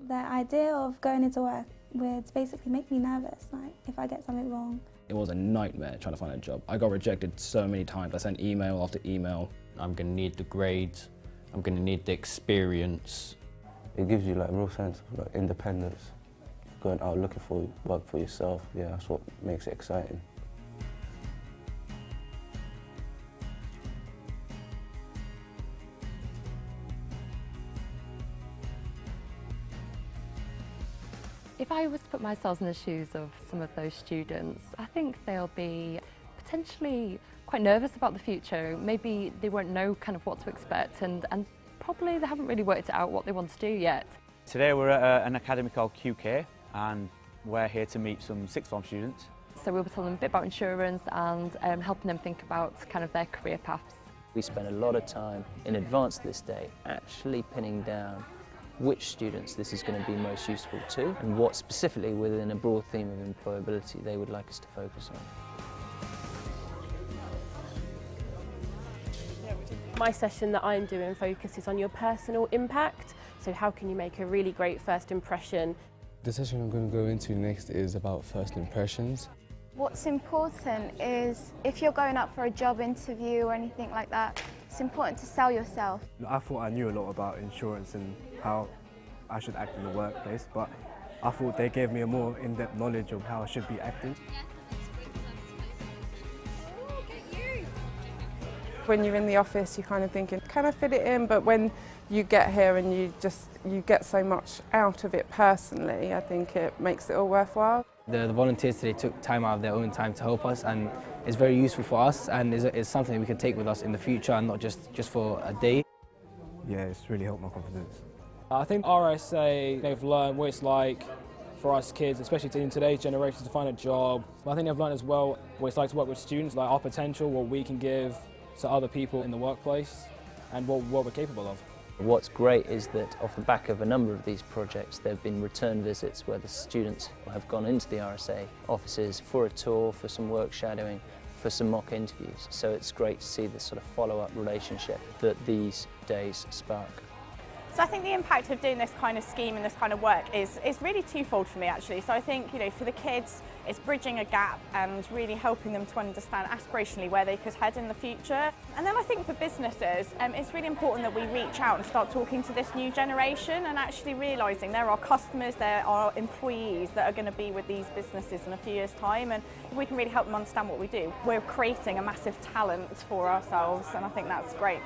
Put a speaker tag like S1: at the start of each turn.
S1: The idea of going into work would basically make me nervous, like if I get something wrong.
S2: It was a nightmare trying to find a job. I got rejected so many times. I sent email after email.
S3: I'm going to need the grades, I'm going to need the experience.
S4: It gives you like a real sense of like independence, going out looking for work for yourself. Yeah, that's what makes it exciting.
S5: If I was to put myself in the shoes of some of those students, I think they'll be potentially quite nervous about the future. Maybe they won't know kind of what to expect and probably they haven't really worked out what they want to do yet.
S6: Today we're at an academy called QK and we're here to meet some sixth form students.
S5: So we'll be telling them a bit about insurance and helping them think about kind of their career paths.
S7: We spent a lot of time in advance of this day actually pinning down which students this is going to be most useful to and what specifically within a broad theme of employability they would like us to focus on.
S8: My session that I'm doing focuses on your personal impact, so how can you make a really great first impression.
S9: The session I'm going to go into next is about first impressions.
S10: What's important is if you're going up for a job interview or anything like that, it's important to sell yourself.
S11: I thought I knew a lot about insurance and how I should act in the workplace, but I thought they gave me a more in-depth knowledge of how I should be acting.
S12: When you're in the office, you're kind of thinking, can I fit it in? But when you get here and you get so much out of it personally, I think it makes it all worthwhile.
S13: The volunteers today took time out of their own time to help us, and it's very useful for us and is something we can take with us in the future and not just for a day.
S11: Yeah, it's really helped my confidence.
S14: I think RSA, they've learned what it's like for us kids, especially in today's generation, to find a job. I think they've learned as well what it's like to work with students, like our potential, what we can give to other people in the workplace and what we're capable of.
S7: What's great is that off the back of a number of these projects there have been return visits where the students have gone into the RSA offices for a tour, for some work shadowing, for some mock interviews. So it's great to see this sort of follow-up relationship that these days spark.
S15: So I think the impact of doing this kind of scheme and this kind of work is really twofold for me actually. So I think, you know, for the kids it's bridging a gap and really helping them to understand aspirationally where they could head in the future. And then I think for businesses it's really important that we reach out and start talking to this new generation and actually realising there are customers, there are employees that are going to be with these businesses in a few years' time, and if we can really help them understand what we do, we're creating a massive talent for ourselves, and I think that's great.